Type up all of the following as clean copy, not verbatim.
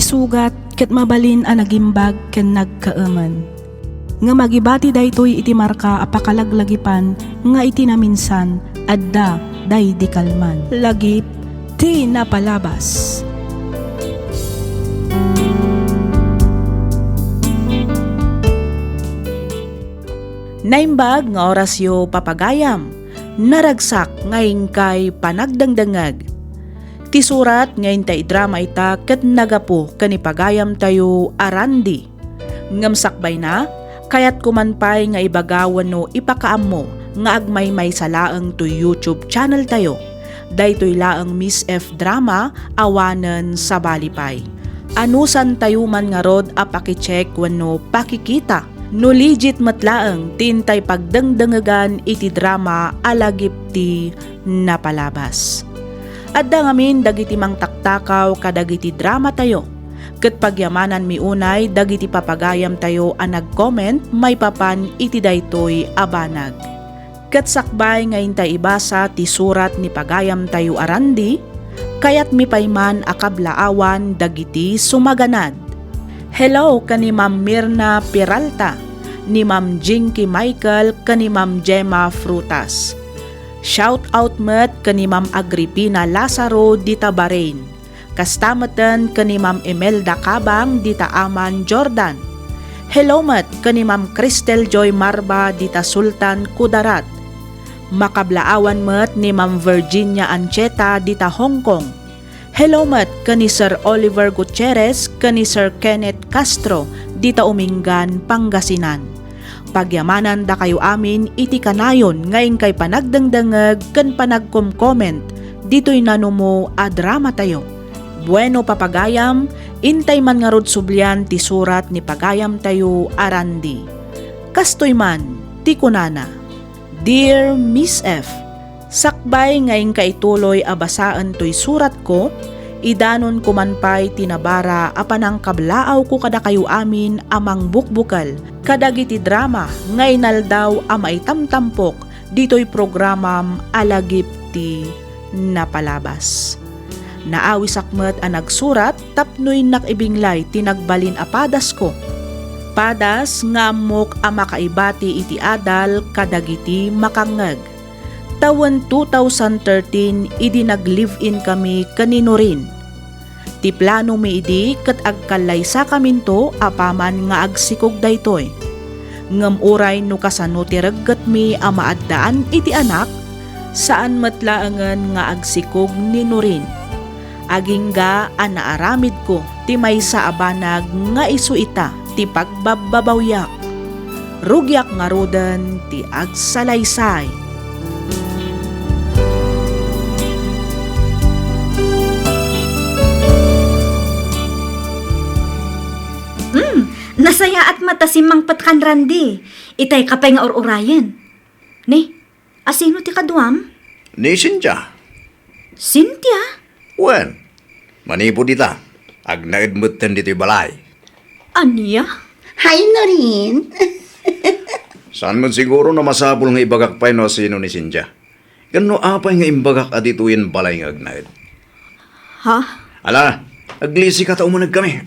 sugat ket mabalin a nagimbag ken nagkaemen. Nga magibati daytoy iti marka apakalaglagipan nga iti naminsan adda day di kalman. Lagip ti napalabas. Naimbag nga orasyo papagayam, naragsak ngayon kay panagdangdangag. Ti surat ngayon tay drama ita ket nagapo kanipagayam tayo arandi. Ngamsakbay na, kayat kumanpay nga ibagawan no ipakaam mo nga agmay sa laeng to YouTube channel tayo. Daytoy laeng Miss F Drama awanen sa balipay. Anusan tayo man nga rod apakicheck wenno pakikita. No legit matlaeng tintay pagdangdangagan iti drama alagip ti napalabas. Adda ngamin dagiti mang taktakaw kadagiti drama tayo. Ket pagyamanan mi unay dagiti papagayam tayo a nag-comment may papan iti daytoy abanag. Ket sakbay nga intay ibasa ti surat ni pagayam tayo arandi, kayat mi payman akablaawan dagiti sumaganad. Hello kani Ma'am Mirna Peralta, ni Ma'am Jinky Michael kani Ma'am Gemma Frutas. Shout out met kani Ma'am Agripina Lazaro dita Bahrain. Kastamatan kani Ma'am Imelda Cabang dita Aman Jordan. Hello met kani Ma'am Cristel Joy Marba dita Sultan Kudarat. Makablaawan met ni Ma'am Virginia Ancheta dita Hong Kong. Hello met kani Sir Oliver Gutierrez kani Sir Kenneth Castro dita Umingan, Pangasinan. Pagyamanan da kayo amin iti kanayon ngayon kay panagdangdangag ken panagkom-comment dito'y nanumo a drama tayo. Bueno papagayam, intay man nga rod sublian ti surat ni pagayam tayo arandi. Kastoy man, ti kunana. Dear Miss F, sakbay ngayon kaituloy abasaan to'y surat ko, idanon kumanpay tinabara apanang kablaaw ko kada kayo amin amang bukbukal, kadagiti drama ngaynal daw amaitamtampok dito'y programam alagip ti napalabas. Naawi sakmet ang nagsurat tapnoy nakibinglay tinagbalin apadas ko. Padas nga amok amakaibati iti adal kadagiti makangag. Tawen 2013 idi nag-live-in kami kanino rin. Ti plano mi idi ket agkalaysa kaminto apaman nga agsikog daytoy. Ngem uray no kasano ti regget mi a maaddaan iti anak, saan matlaengen nga agsikog nino rin. Agingga a naaramid ko ti maysa abanag nga isu ita ti pagbababawyak. Rugyak nga roden ti agsalaysay. Nasaya at matasimang patkan randi. Itay kapay nga or-urayan. Ni, asino ti kaduam? Ni Cynthia. Cynthia? Wen, manipo dita. Agnaid mutten dito balay. Aniya? Hay na rin. Saan man siguro na masabol nga ibagak pa no sino ni Cynthia? Gano apay nga imbagak adituin balay nga agnaid. Ha? Ala, aglisi ka taumanag kami.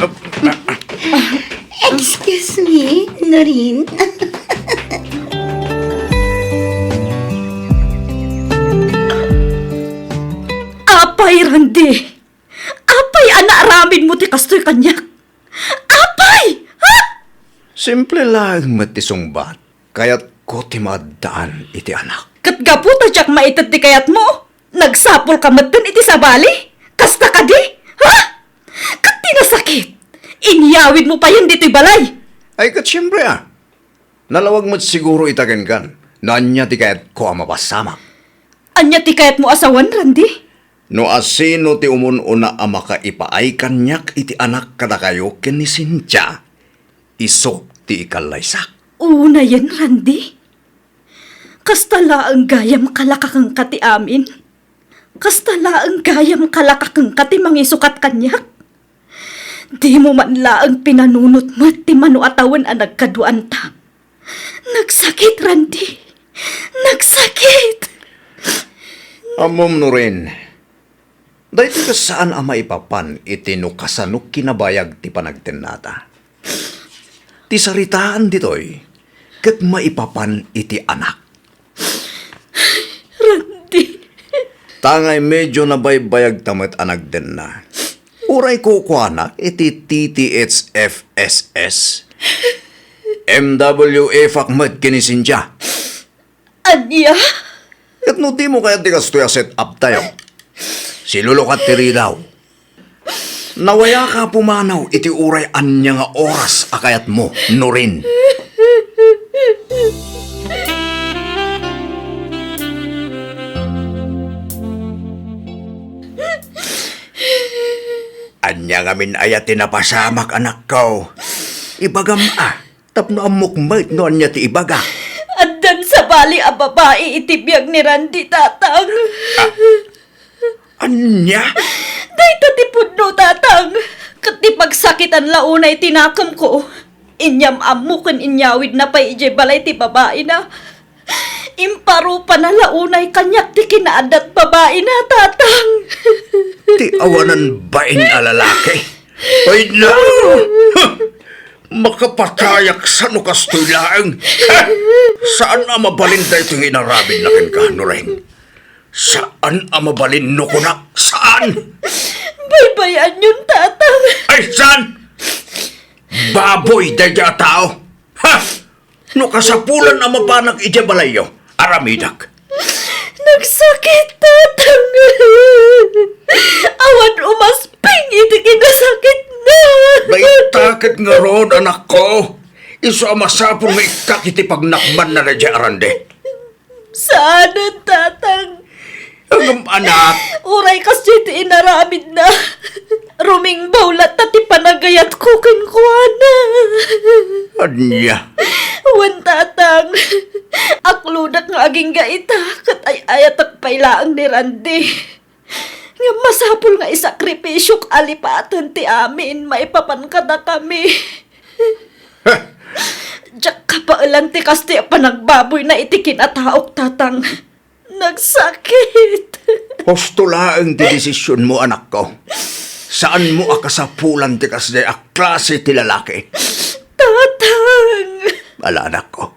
Excuse me, Norin. Apay, Randy! Apay, anaaramin mo ti kastoy kanyak! Apay! Ha? Simple lang matisong bat. Kaya't ko ti madaan iti anak. Katgaputa siyak maitat ti kayat mo! Nagsapol ka matan iti sabali! Kasta ka di! Ha? Kat tinasakit! Inyawid mo pa yan dito'y balay! Ay kat siyempre Nalawag mo't siguro itagan kan. Nanya ti kayat ko ang mapasamak. Anya ti kayat mo asawan, Randy? No asino ti umun-una ang makaipaay kanyak iti anak kada kayo ken ni Cynthia. Iso ti ikalaysak. Una yan, Randy. Kastala ang gayam kalakakang kati amin. Kastala ang gayam kalakakang kati mangisukat kanyak. Di mo man laang pinanunot mo ti manuatawan ang nagkaduan ta. Nagsakit, Randy. Nagsakit. Amom no rin. Dahil ka saan ang maipapan itinukasanok kinabayag ti panagtenata. Ti saritaan ditoy, kat maipapan iti anak. Randy, Tangay medyo nabaybayag tamat anak din na. Uray ko anak iti TTHFSS. MWA Fakmat kinisinja. anya? Kat no di mo kaya di kastoya set up tayo. Silulukat tiri daw. Nawaya ka pumanaw iti uray anya nga oras akayat mo, Norin. Anya ngamin ayat tinapasamak anak ko. Ibagam tapno ang mukmait no anya ti ibaga. Andan sa bali a babae itibiyag ni Randy, tatang. Anya? Day tatipod no, tatang. Kat di pagsakitan launay tinakam ko. Inyam amu kan inyawid na pa ije balay ti babae na. Imparo pa na launay kanyak ti kinaadat babae na, tatang. Ti awanan bain a lalaki. Ay na! Makapatayak sa nukastoy laang. Saan ang mabalin da itong inarabid na ka, Noreng? Saan ang mabalin no kunak? Saan? Baybayan yun, tatang. Ay, saan? Baboy da dya tao. Ha? No kasapulan ang mabanag ija balayo. Aramidak. Nagsakit, tatang. Awan umasping, iti kinasakit na. Baitakit nga ron, anak ko. Iso ang masapong nga ikakiti pagnakman na dya arande. Saan ang tatang? Ang anak, Uray kasi ti inaramid na. Ruming bawlat na ti panagayat ko kinkwana. anya. Wan, tatang. Akludak nga aging gaita. Kat ay ayatak pailaang ni Randy. Nga masapul nga isakripisyok alipatan ti amin. Maipapan ka na kami. Diyak kapailan ti kasti panagbaboy na iti kinataok, tatang. Nagsakit. Postulaang ti desisyon mo, anak ko. Saan mo akasapulan ti kasde a klase ti lalaki? Tatang. Ala, anak ko.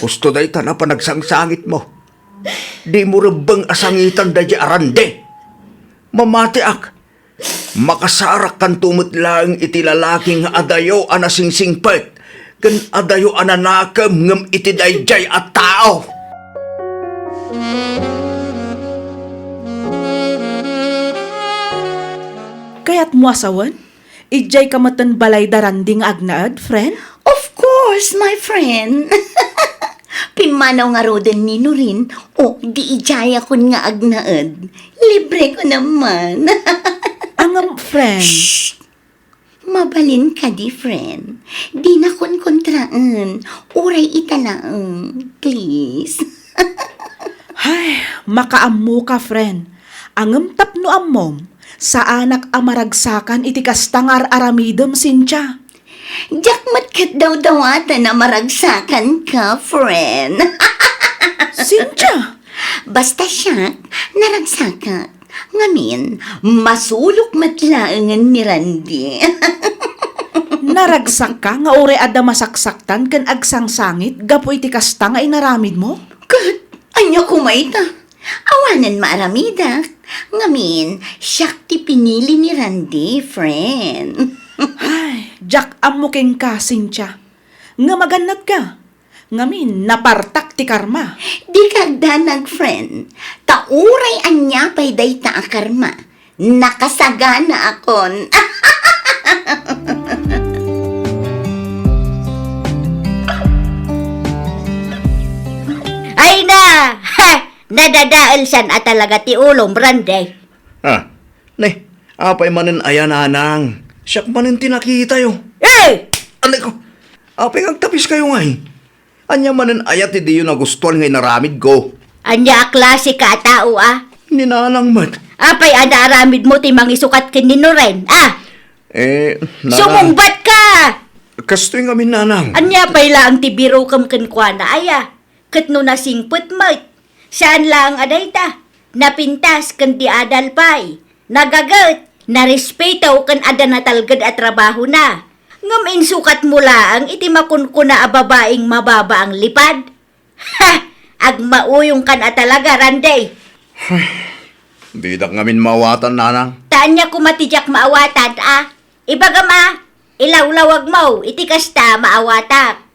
Gusto dahi ta na panagsangsangit mo. Di mo rebang asangitan dahi arande. Mamati ak. Makasarak kan tumut lang iti lalaking adayo anasingsingpet. Kan adayo ananakam ngam iti dayjay at tao. Kaya't mo asawan? Ijay kamatan balay daranding agnaad, friend? Of course, my friend. Pimanaw nga roden ni Norin. O, di ijaya kun nga agnaed. Libre ko naman. Angam, friend. Mabalin ka di, friend. Di na kun kontraan. Uray italaang. Please. Ay, makaammo ka, friend. Angam tapno ammom. Sa anak amaragsakan iti kastangar aramidem, Cynthia. Jakmat kat daw dawata na maragsakan ka, friend. Cynthia! Basta siya, naragsakat. Ngamin, masulok matlaangan ni Randy. Naragsak ka nga ure adda masaksaktan kan agsangsangit gapo iti kasta nga inaramid mo? Kat, anya kumaita. Awanan maaramida. Ngamin, siyak ti pinili ni Randy, friend. Ay, Jack amuking ka, Cynthia. Nga maganat ka. Ngamin, napartak ti karma. Di kagdanag, friend. Tauray anya pay day ta a karma. Nakasagana akon. Ay na! Ha! Nadadaal san at talaga ti ulong, Branday. Ne, apay manin ayananang. Siyak manin tinakita yo. Eh! Alay ko, apay agtapis kayo nga eh. Anya manin ayat di yun nagustuhan ngay naramid ko. Anya klase ka tao, ah. Ninanang mat. Apay anaramid mo ti mangisukat kin ni Noren, ah. Sumungbat ka! Kastoy nga minanang. Anya pay lang ti biro kam kin kwa na aya. Kat no nasingput mo. Saan lang aday ta? napintas kan di adal pay, nagagat, narespeto kan ada natalgad at trabaho na. Ngam insukat mula ang iti makunkuna a babaeng mababa ang lipad. Ha! Ag mauyong kan at talaga, Randay. Di dak ngamin mawatan, nanang. Taan niya kumatijak maawatan, ah. Ibaga ma, ilawlawag mo, iti kasta maawatak.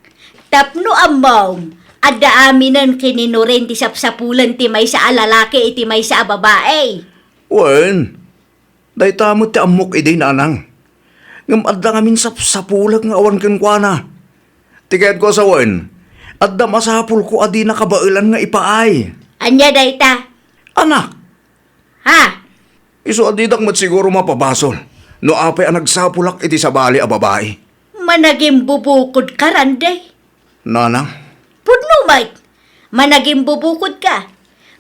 Tapno amom, ada aminan kininurin ti sapsapulan ti may sa alalaki iti may sa babae. Wen, day tamot ti amok iday, nanang. Ngam adda ngamin sapulag nga awan ken kuana. Tiket ko sa wen, adda masapul ko adi nakabailan nga ipaay. Anya dayta? Anak, Ha? iso adidak mat siguro mapabasol. No apay ang nagsapulak iti sa bali a babae. Managing bubukod ka, Randay. Nanang, Pudno, mate. Managing bubukod ka.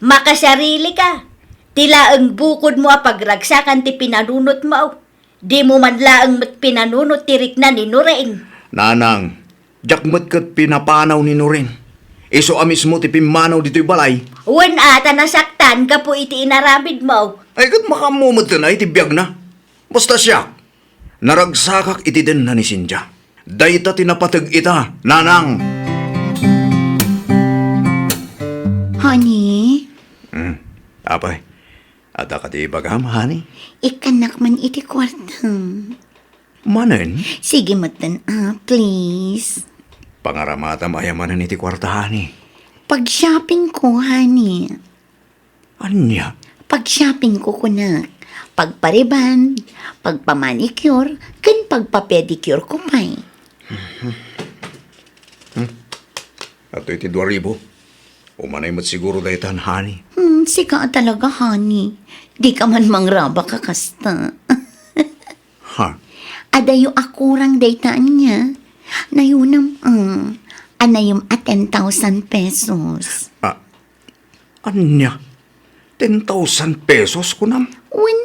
Makasarili ka. Tila ang bukod mo a pagragsakan ti pinanunot mo. Di mo man laang mat pinanunot tirik na ni Nuring. nanang, jakmat kat pinapanaw ni Nurin. Iso amis mo ti pimanaw dito'y balay. Wen ata nasaktan ka po iti inaramid mo. Ay kat makamumot na iti biyag na. Basta siya, naragsakak iti din na ni Sinja. Dayta tinapatag ita, nanang. Honey, Apay, ada ka ti bagam, honey? ikanak man iti kwarta. Manen, Sige matan, please. pangaramata mayamanan iti kwarta, honey. Pag-shopping ko, honey. Anya? Pag-shopping ko kunak. Pagpariban, pagpamanicure, kan pagpapedicure ko pa'y. Ato iti 2,000. Umanay mat siguro daytan, honey. Sika talaga, honey. Di ka man mangraba kakasta. Ha? Adayo akurang daytaan niya. Nayunam, anayom at 10,000 pesos. Anya? 10,000 pesos kunam? When,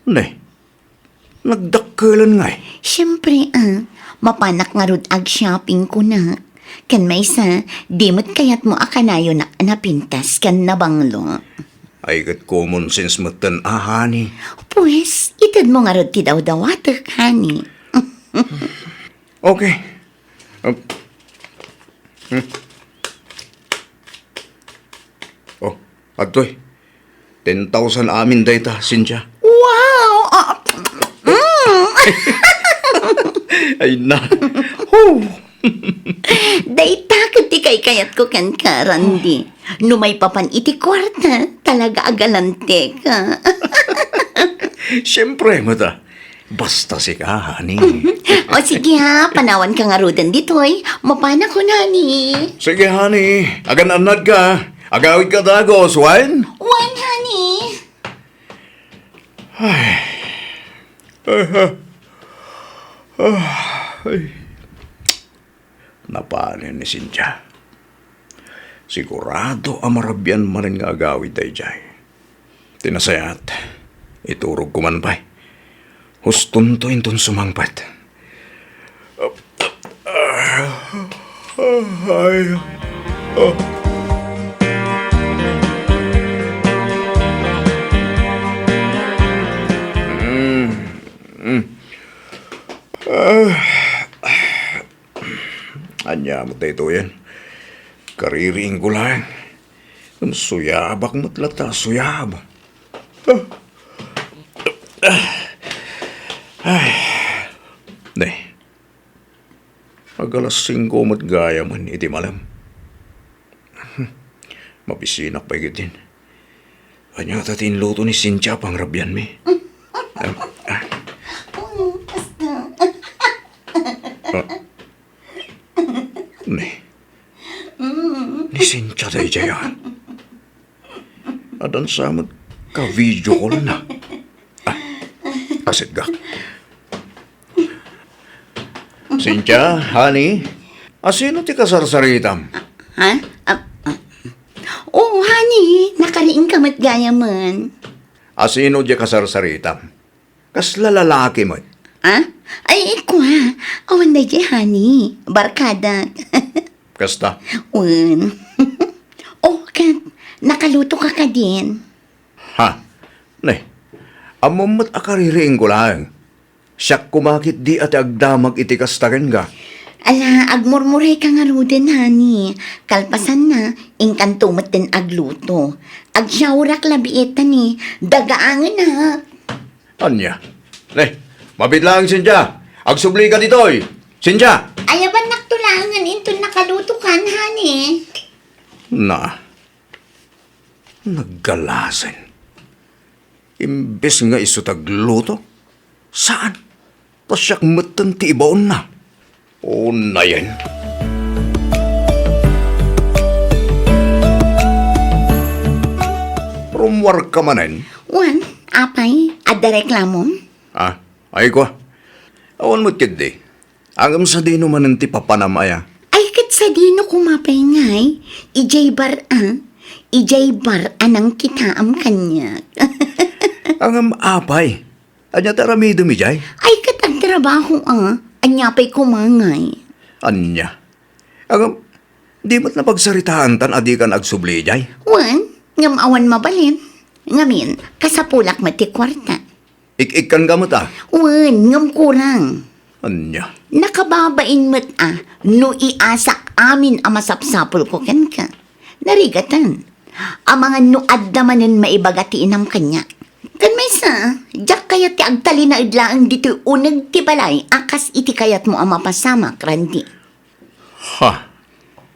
Ne, nagdakkelan nga eh. syempre, mapanak nga rod ag shopping ko na. Kan may sa, di mo't kayat mo akanayo na napintas kan nabanglo. Ay kat common sense matan, honey. Pues, itad mo nga rod ti daw-dawater, honey. Okay. Oh, agtoy. 10,000 amin dayta, Cynthia. Wow! Ay na. Huh. Dayta ti kay kayat ko kan karandi. Numay papan iti kwarta, talaga agalante ka. Siyempre, mata. Basta si ka, honey. O sige ha, panawan ka nga rodan ditoy. Mapana ko na ni. Sige, honey. Agan-anad ka. Agawid ka dagos, wine? One, honey. Napanin ni Cynthia. Sigurado amarabyan man rin nga agawid tayo dyan. Tinasayat. Iturog ko man pa. Huston to inton sumangpat. Anya mo tayo yan. Kariring ko lang. Ang suyabak mo't lata, suyab. Ne. Agalas 5 mo't gaya man, iti malam. Mabisinak pa ikitin. Anya tatin luto ni Cynthia pang rabyan mi. Ne. Ni Cynthia tayo dyan. Adan sa ka-video call na. Asit ka. Cynthia, honey, asino ti kasarsaritam? Ha? Oh, honey, nakariing ka mat gaya man. Asino di kasarsaritam? Kasla lalaki mo. Ha? Ay, ikaw ha. Awan na di, honey. Barkada. Kasta. Un. Oh, Kat, Nakaluto ka din. Ha? Nay, amamat akaririing ko lang. Siyak kumakit di at agdamag iti kastagan ka. Ala, agmurmuray ka nga ruden, hani. Kalpasan na, ingkantumot din agluto. Agsyawarak labiitan ni, dagaangan na. Anya? Nay, mabitlang Sinja. Agsubli ka ditoy. Sinja! Ayaban naktulangan into nakaluto kan, hani. Na. Naggalasan. Imbes nga iso tagluto. Saan? Pasyak matan ti ibaon na. O na yan. Rumwar ka manen. Wan, apay, adda reklamon. Ah, ay ko. Awan mo't kid Angam sa dino man ti papanamaya. Ay, kat sa dino kumapay ngay, ijay bar anang kitaam kanya. Angam apay. Anya taramido mi jay. Ay, kat ang trabaho anyapay kumangay. Anya. Angam, di ba't napagsaritaan tan adi kan agsubli jay? Wan, ngam awan mabalin. Ngamin, kasapulak mati kwarta. Ik-ikan gamot Wan, ngam kurang. Anya. Nakababain mo't no iasak amin masapsapol ko ken ka. Narigatan. Ang mga nuad namanin maibagatiin ang kanya. Kan may sa, jak kaya ti agtali na idlaang dito unag ti balay, akas iti kayat mo ang mapasama, Randy. Ha?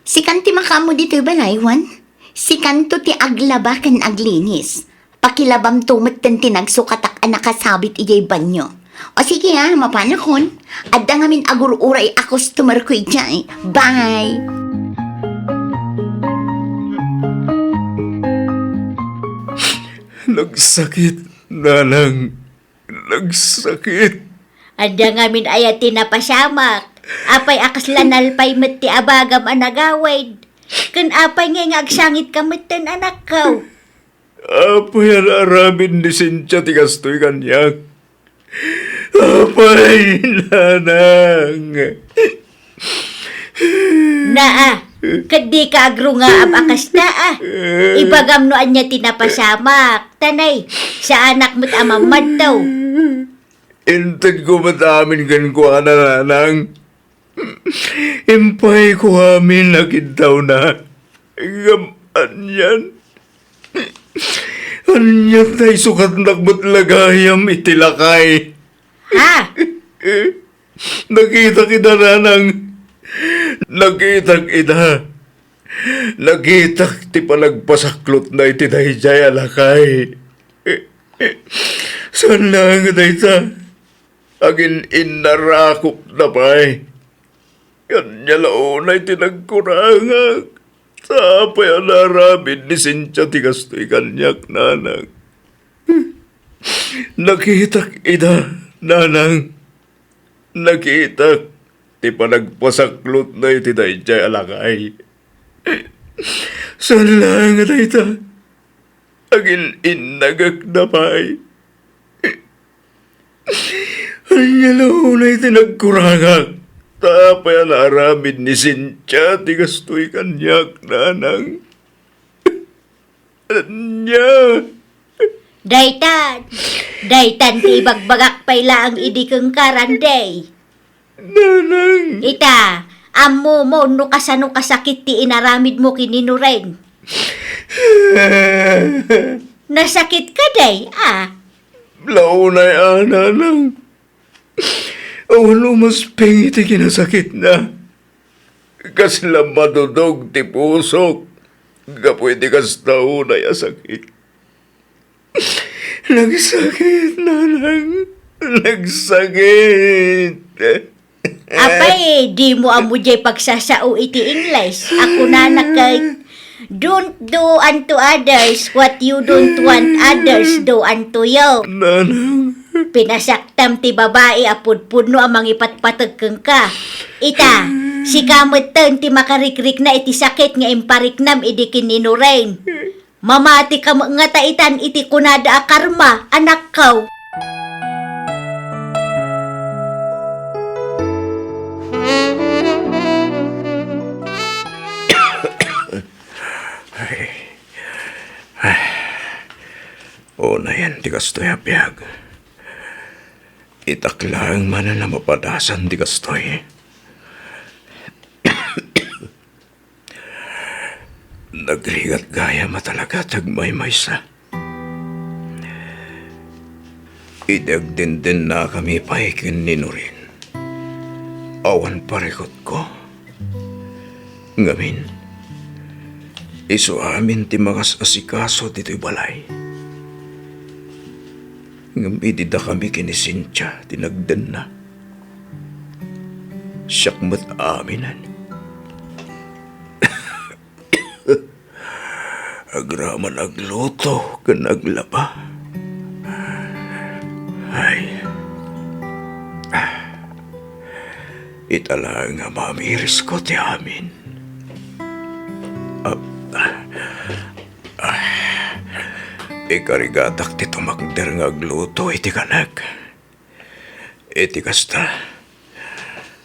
Si kanti makamo dito balay, Wan. Si kanto ti aglaba kan aglinis. Pakilabam tumot ten tinagsukatak ang nakasabit ijay banyo. O sige mapanakon. Adda ngamin agur-uray a customer ko ijay. Bye! Nagsakit, nanang. Nagsakit. Anda ngamin ayat tinapasamak. Apay akas lanalpay met ti abagam anagawid. Kan apay nga agsangit ka metten anak ko. Apay ang arabin ni Cynthia tigastoy kanyak. Apay, nanang. Naa, kadi ka agro nga abakas na Ibagam no anya tinapasamak. Tanay, sa anak mo't amamad daw. Intad ko ba't amin kan ko nanang? Impay ko amin nakitaw na. Anyan. Anyan tayo sukat nakbat lagayam itilakay. Ha? Nakita kita nanang. Nakita kita. Nakita ti palagpasaklot na iti dahijay alakay. Saan lang dayta? Agin inarakop na pa'y. Yan niya launay tinagkurangag. Sapay alarabin ni Cynthia tigastoy kanyak nanang. Nakitak ida, nanang. Nakitak ti panagpasaklot na iti dayjay alakay. Saan lang dayta? Agin inagak na pa'y. Anya launay tinagkurangag. Tapay alarabin ni Cynthia tigastoy kanyak nanang. Anya. Daytan ti bagbagak payla ang idi keng karanday. Nanang. Ita, amo mo no kasano kasakit ti inaramid mo kininuren. Nasakit ka day, Launay nanang. Awalo mas pengi ti kinasakit na. Kasla madudog ti pusok. Kapoy ti kastaw na sakit. Nagsakit, nanang. Nagsakit. Apay, di mo amo jay pagsasao iti English. Ako na nakay, don't do unto others what you don't want others do unto you. Nanang. Pinasaktam ti babae apud-pudno ang mangipatpatag keng ka. Ita, si kamutan ti makarikrik na iti sakit nga impariknam idi kininuren. Mamati ka nga taitan iti kunada a karma, anak kaw. Ken ti kastoy apyag. Itaklang man na mapadasan ti kastoy. Nagrigat gaya matalaga tagmay maysa. Idagdin din na kami paikin ni Nurin. Awan parikot ko. Ngamin, iso amin ti mga asikaso dito'y balay. Ngamidida kami kini Cynthia, tinagdan na. Siyakmat aminan. Agraman agluto, kan aglaba. Ay, itala nga mamiris ko ti amin. Ikarigatak ti tumakder nga agluto iti kanag. Iti kasta,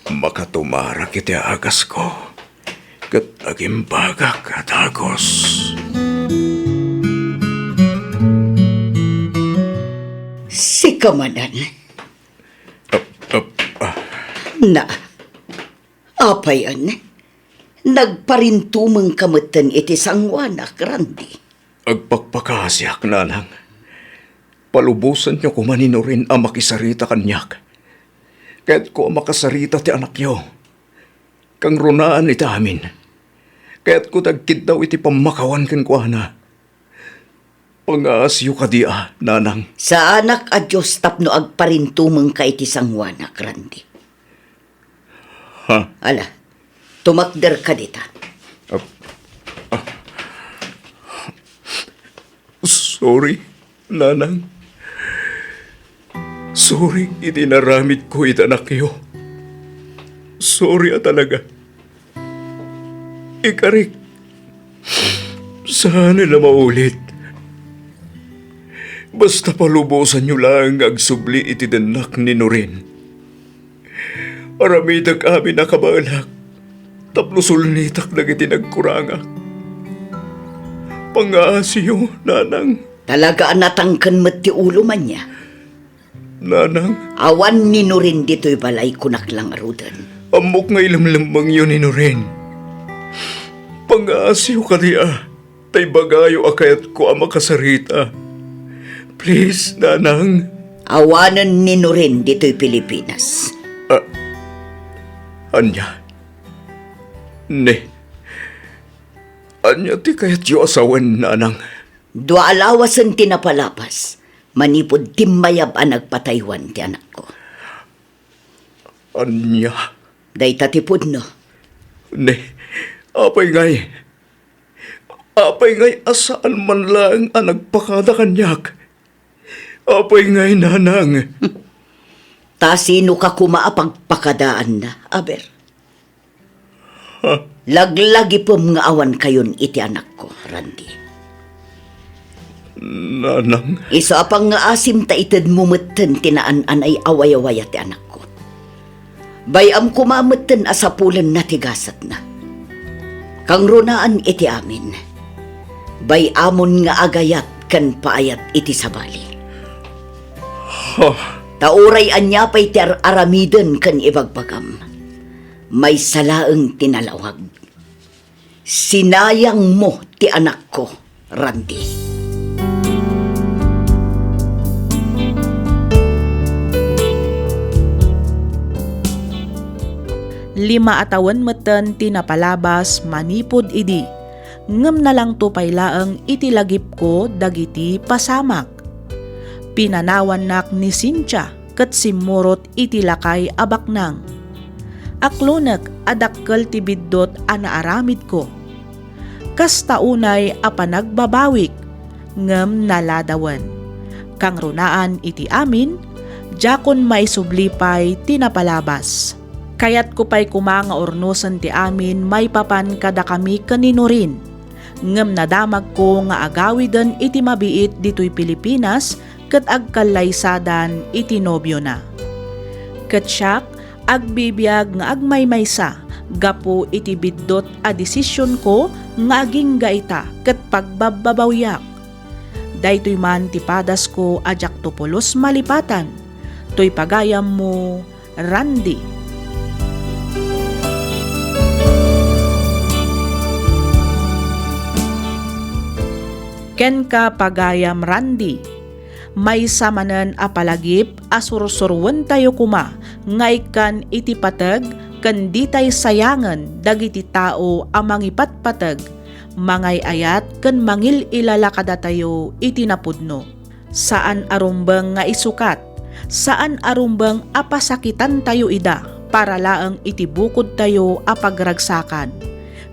makatumarak iti agas ko, kat agimbagak at agos. Si Kamanan. Na, apayan, nagparintumang kamatan iti sangwanak, Randy. Agpagpakasyak, nanang. Palubusan niyo kumanino rin ang makisarita kanyak. Kaya't ko makasarita ti anak niyo. Kang runaan iti amin. Kaya't ko tagkid daw iti pamakawan kan ko na. Pangasyo ka dia, nanang. Sa anak a Diyos tapno agparintumang ka iti sangwanak, Randy. Ha? Ala, tumakder ka dita. Sorry, nanang. Sorry, itinaramid ko itanak niyo. Sorry talaga. Ikarik. Sana na maulit. Basta palubusan niyo lang agsubli iti danak ni Nurin. Aramidag amin nakabalak. Taplusul nitak na iti nagkuranga. Pangaasiyo, nanang. Talaga natangkan mo't ti ulo man niya. Nanang, Awan nino rin dito'y balay kunak lang arudan. amok nga ilamlamang yun ni Nurin. Pangaasiyo ka diya. Tay bagayo akayat ko ang makasarita. Please, nanang. Awanan nino rin dito'y Pilipinas. Anya. Ne. Anya ti kayat yu asawan, nanang. Dua alawasan tinapalapas. Manipod timmayab ang nagpataywan ti anak ko. Anya. Day tatipod no. Ne. Apay ngay. Apay ngay asaan man lang ang nagpakada kanyak. Apay ngay, nanang. Ta sino ka kumaapagpakadaan na, aber? Laglagi pom nga awan kayon iti anak ko, Randy. Nanang. Isa pang nga asim ta ited mumutten tinaan ay away-away ti anak ko. Bayam kumamutten asapulan na tigasat na. Kang runaan iti amin. Bayamon nga agayat kan paayat iti sabali. Tauray anya pa'y ti aramiden kan ibagbagam. May salaeng tinalawag. Sinayang mo ti anak ko, Randy. Lima atawan meten tinapalabas manipod idi. Ngem na lang to paylaeng itilagip ko dagiti pasamak. Pinanawan nak ni Cynthia ket simurot itilakay abaknang. Aklonek adakkel ti biddot anaaramid ko. Kasta unay apanagbabawik ngem naladawan. Kang runaan iti amin, jakon maisublipay tinapalabas. Kayat ko pa'y kumanga ornosan ti amin may papan kada kami kaninurin. Ngem nadamag ko nga agawiden iti mabiit dito'y Pilipinas ket agkalaysadan iti nobyo na. Ket siyak agbibiyag nga agmaymaysa gapo iti biddot a desisyon ko nga aging gaita ket pagbababawyak. Daytoy man ti padas ko ajak tupulos malipatan. Toy pagayam mo, Randy. Ken ka pagayam Randy. May samanen apalagip asursurwen tayo kuma ngay kan iti patag kan di tay sayangan dagiti tao amang ipatpatag mangay ayat kan mangil ilalakada tayo iti napudno. Saan arumbang nga isukat, saan arumbang apasakitan tayo ida para laang iti bukod tayo apagragsakan.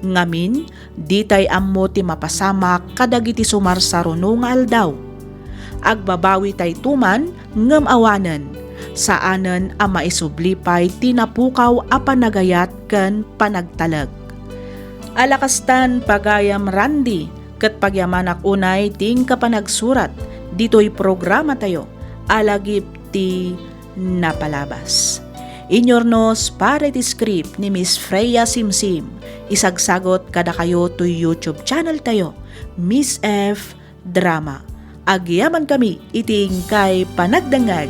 Ngamin, di tay ammo ti mapasamak kadagiti sumarsaruno nga aldaw. Agbabawi tay tuman ngem awanen, saanen a maisublipay tinapukaw a panagayat ken panagtalag. Alakastan pagayam Randy, ket pagyamanak unay ting kapanagsurat, dito'y programa tayo, alagip ti napalabas. Inyornos para iti script ni Miss Freya Simsim, isagsagot kada kayo to YouTube channel tayo, Miss F Drama. Agyaman kami iting kay panagdangag